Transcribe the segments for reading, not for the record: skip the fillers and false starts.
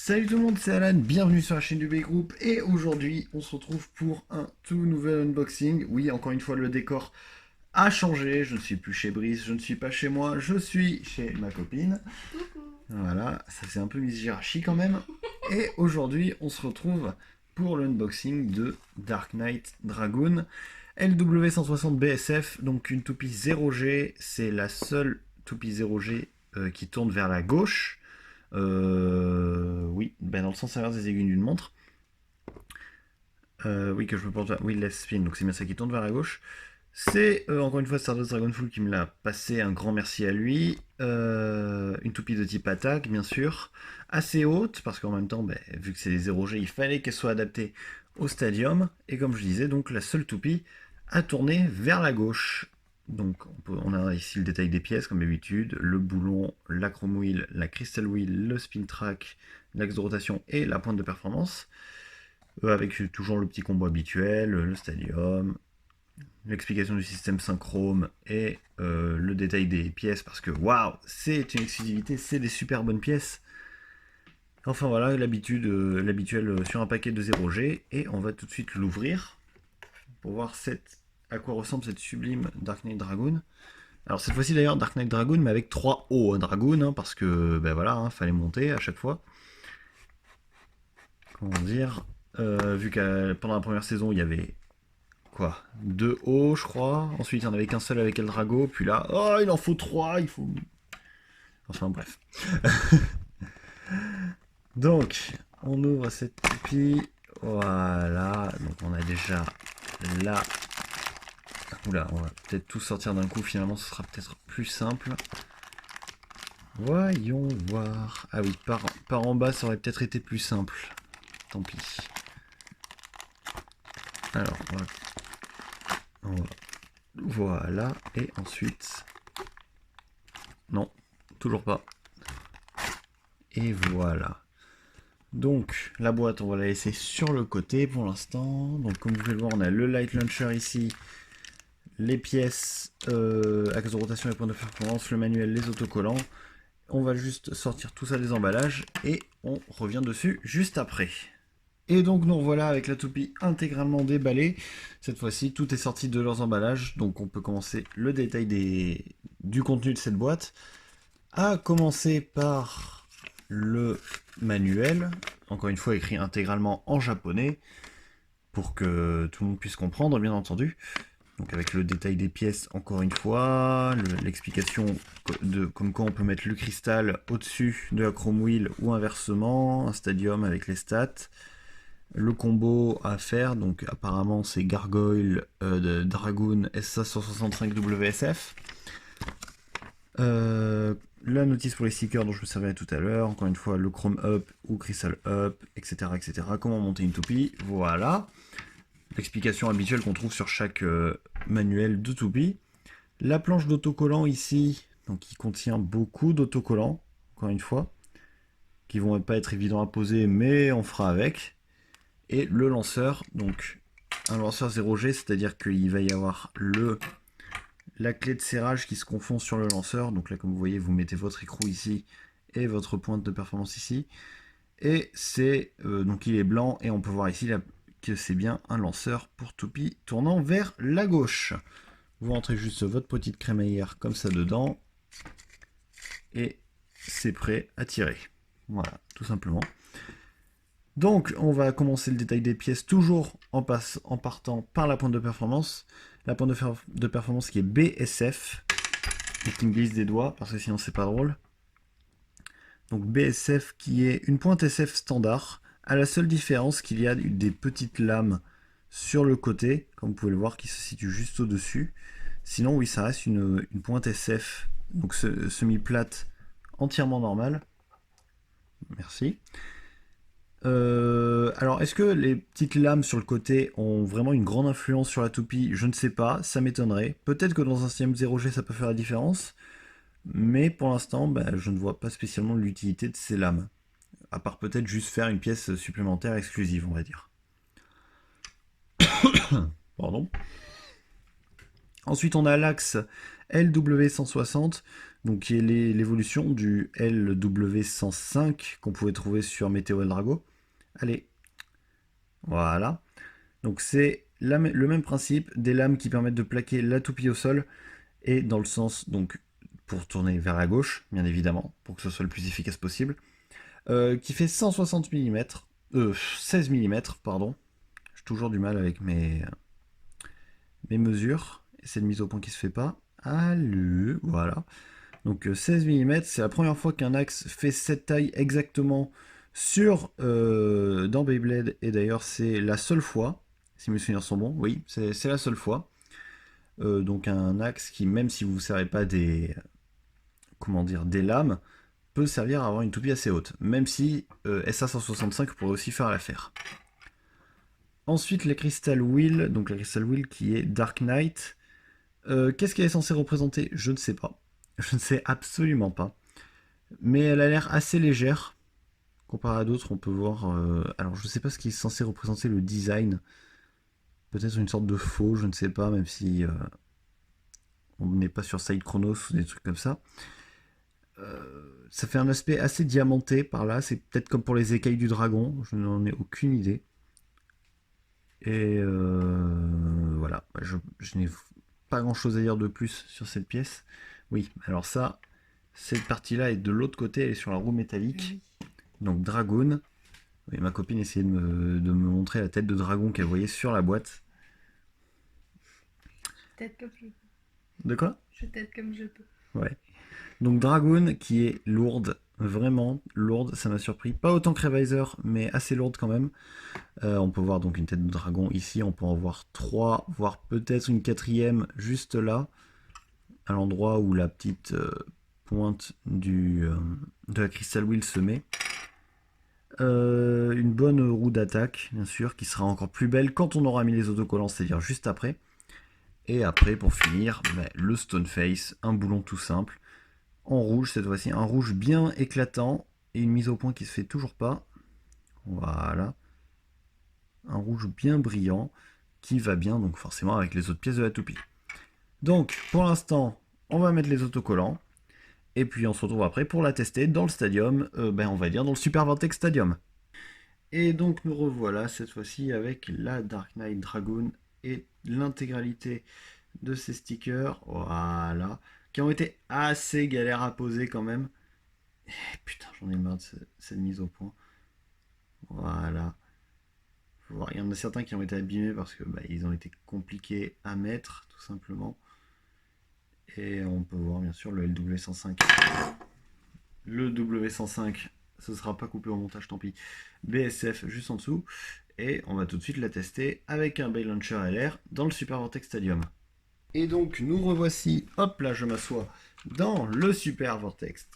Salut tout le monde, c'est Alan, bienvenue sur la chaîne du B-Group et aujourd'hui on se retrouve pour un tout nouvel unboxing. Oui, encore une fois le décor a changé, je ne suis plus chez Brice, je ne suis pas chez moi, je suis chez ma copine. Voilà, ça fait un peu Miss Jirachi quand même. Et aujourd'hui on se retrouve pour l'unboxing de Dark Knight Dragoon LW160 BSF, donc une toupie 0G, c'est la seule toupie 0G qui tourne vers la gauche. Oui, ben dans le sens inverse des aiguilles d'une montre. Oui, que je me porte. Oui, left spin, donc c'est bien ça qui tourne vers la gauche. C'est encore une fois Stardust Dragonful qui me l'a passé, un grand merci à lui. Une toupie de type attaque, bien sûr. Assez haute, parce qu'en même temps, ben, vu que c'est des 0G, il fallait qu'elle soit adaptée au stadium. Et comme je disais, donc la seule toupie à tourner vers la gauche. Donc on a ici le détail des pièces comme d'habitude, le boulon, la chrome wheel, la crystal wheel, le spin track, l'axe de rotation et la pointe de performance. Avec toujours le petit combo habituel, le stadium, l'explication du système synchrome et le détail des pièces parce que waouh, c'est une exclusivité, c'est des super bonnes pièces. Enfin voilà, l'habituel sur un paquet de 0G et on va tout de suite l'ouvrir pour voir à quoi ressemble cette sublime Dark Knight Dragoon. Alors cette fois-ci d'ailleurs Dark Knight Dragoon mais avec 3 O Dragoon hein, parce que ben voilà, hein, fallait monter à chaque fois. Comment dire, vu que pendant la première saison il y avait quoi, 2 O je crois, ensuite il n'y en avait qu'un seul avec Eldrago, puis là, oh il en faut 3, il faut... Enfin bref. Donc, on ouvre cette toupie, voilà, donc on a déjà là... Oula, on va peut-être tout sortir d'un coup, finalement ce sera peut-être plus simple. Voyons voir. Ah oui, par en bas ça aurait peut-être été plus simple. Tant pis. Alors, voilà, et ensuite... Non, toujours pas. Et voilà. Donc, la boîte, on va la laisser sur le côté pour l'instant. Donc, comme vous pouvez le voir, on a le light launcher ici, les pièces, axe de rotation et points de performance, le manuel, les autocollants. On va juste sortir tout ça des emballages et on revient dessus juste après. Et donc nous revoilà avec la toupie intégralement déballée. Cette fois-ci, tout est sorti de leurs emballages, donc on peut commencer le détail du contenu de cette boîte. À commencer par le manuel, encore une fois écrit intégralement en japonais, pour que tout le monde puisse comprendre, bien entendu. Donc avec le détail des pièces, encore une fois, l'explication de comme quoi on peut mettre le cristal au-dessus de la chrome wheel ou inversement, un stadium avec les stats. Le combo à faire, donc apparemment c'est Gargoyle de Dragoon SA165 WSF. La notice pour les stickers dont je me servais tout à l'heure, encore une fois le Chrome Up ou Crystal Up, etc. etc. Comment monter une toupie, voilà. L'explication habituelle qu'on trouve sur chaque manuel de toupie. La planche d'autocollant ici, donc qui contient beaucoup d'autocollants, encore une fois, qui vont pas être évidents à poser, mais on fera avec. Et le lanceur, donc un lanceur 0G, c'est-à-dire qu'il va y avoir la clé de serrage qui se confond sur le lanceur. Donc là, comme vous voyez, vous mettez votre écrou ici et votre pointe de performance ici. Et c'est donc il est blanc et on peut voir ici que c'est bien un lanceur pour toupie tournant vers la gauche. Vous rentrez juste votre petite crémaillère comme ça dedans et c'est prêt à tirer. Voilà, tout simplement. Donc on va commencer le détail des pièces toujours en partant par la pointe de performance. La pointe de performance qui est BSF. Et qui me glisse des doigts parce que sinon c'est pas drôle. Donc BSF qui est une pointe SF standard, à la seule différence qu'il y a des petites lames sur le côté, comme vous pouvez le voir, qui se situent juste au-dessus. Sinon oui, ça reste une pointe SF, donc semi-plate, entièrement normale. Merci. Alors, est-ce que les petites lames sur le côté ont vraiment une grande influence sur la toupie? Je ne sais pas, ça m'étonnerait. Peut-être que dans un système 0G ça peut faire la différence, mais pour l'instant, bah, je ne vois pas spécialement l'utilité de ces lames. À part peut-être juste faire une pièce supplémentaire exclusive, on va dire. Pardon. Ensuite, on a l'axe LW160, donc qui est l'évolution du LW105 qu'on pouvait trouver sur Météo Eldrago. Allez, voilà. Donc c'est le même principe, des lames qui permettent de plaquer la toupie au sol et dans le sens, donc pour tourner vers la gauche, bien évidemment, pour que ce soit le plus efficace possible, qui fait 160 mm, 16 mm, pardon. J'ai toujours du mal avec mes mesures, et c'est une mise au point qui se fait pas. Allez, voilà. Donc 16 mm, c'est la première fois qu'un axe fait cette taille exactement dans Beyblade, et d'ailleurs c'est la seule fois, si mes souvenirs sont bons, oui, c'est la seule fois. Donc un axe qui, même si vous ne servez pas des lames, peut servir à avoir une toupie assez haute, même si SA165 pourrait aussi faire l'affaire. Ensuite, les Crystal Wheel, donc la Crystal Wheel qui est Dark Knight. Qu'est-ce qu'elle est censée représenter? Je ne sais pas. Je ne sais absolument pas. Mais elle a l'air assez légère. Comparé à d'autres, on peut voir... alors, je ne sais pas ce qui est censé représenter le design. Peut-être une sorte de faux, je ne sais pas, même si on n'est pas sur Side Chronos ou des trucs comme ça. Ça fait un aspect assez diamanté par là. C'est peut-être comme pour les écailles du dragon. Je n'en ai aucune idée. Et voilà. Je n'ai pas grand-chose à dire de plus sur cette pièce. Oui, alors ça, cette partie-là est de l'autre côté. Elle est sur la roue métallique. Donc Dragoon. Et ma copine essayait de me montrer la tête de dragon qu'elle voyait sur la boîte. Peut-être comme je peux. De quoi? Je t'aide comme je peux. Ouais. Donc Dragoon qui est lourde, vraiment lourde, ça m'a surpris. Pas autant que Revisor, mais assez lourde quand même. On peut voir donc une tête de dragon ici, on peut en voir 3, voire peut-être une 4e juste là, à l'endroit où la petite pointe de la Crystal Wheel se met. Une bonne roue d'attaque, bien sûr, qui sera encore plus belle quand on aura mis les autocollants, c'est-à-dire juste après. Et après, pour finir, le Stone Face, un boulon tout simple, en rouge cette fois-ci, un rouge bien éclatant, et une mise au point qui se fait toujours pas. Voilà. Un rouge bien brillant, qui va bien donc forcément avec les autres pièces de la toupie. Donc, pour l'instant, on va mettre les autocollants, et puis on se retrouve après pour la tester dans le stadium, on va dire dans le Super Vortex Stadium. Et donc nous revoilà cette fois-ci avec la Dark Knight Dragoon et l'intégralité de ces stickers, voilà, qui ont été assez galères à poser quand même. Et putain, j'en ai marre de cette mise au point. Voilà. Il y en a certains qui ont été abîmés parce que ils ont été compliqués à mettre, tout simplement. Et on peut voir bien sûr le LW105. Le W105, ce sera pas coupé au montage, tant pis. BSF juste en dessous. Et on va tout de suite la tester avec un Bay Launcher LR dans le Super Vortex Stadium. Et donc nous revoici, hop là je m'assois, dans le Super Vortex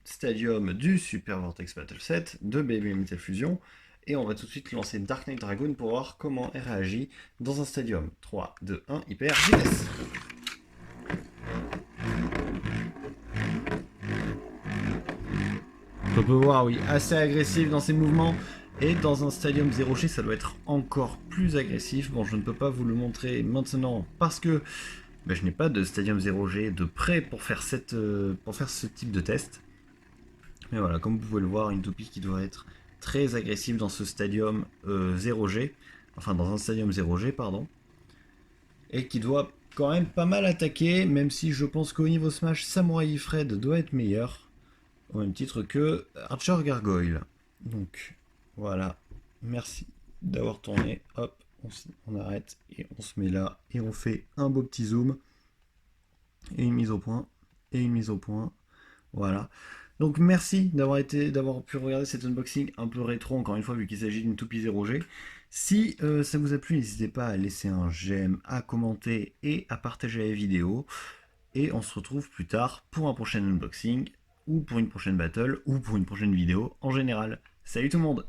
Stadium du Super Vortex Battle Set de Beyblade Metal Fusion. Et on va tout de suite lancer Dark Knight Dragoon pour voir comment elle réagit dans un stadium. 3, 2, 1, hyper vitesse. On peut voir, oui, assez agressif dans ses mouvements. Et dans un stadium 0G, ça doit être encore plus agressif. Bon, je ne peux pas vous le montrer maintenant parce que je n'ai pas de stadium 0G de prêt pour faire ce type de test. Mais voilà, comme vous pouvez le voir, une toupie qui doit être très agressive dans ce stadium 0G. Enfin, dans un stadium 0G, pardon. Et qui doit quand même pas mal attaquer, même si je pense qu'au niveau Smash, Samurai Ifred doit être meilleur. Au même titre que Archer Gargoyle. Donc, voilà. Merci d'avoir tourné. Hop, on arrête et on se met là. Et on fait un beau petit zoom. Et une mise au point. Et une mise au point. Voilà. Donc merci d'avoir pu regarder cet unboxing un peu rétro, encore une fois, vu qu'il s'agit d'une toupie 0G. Si ça vous a plu, n'hésitez pas à laisser un j'aime, à commenter et à partager la vidéo. Et on se retrouve plus tard pour un prochain unboxing, ou pour une prochaine battle, ou pour une prochaine vidéo en général. Salut tout le monde!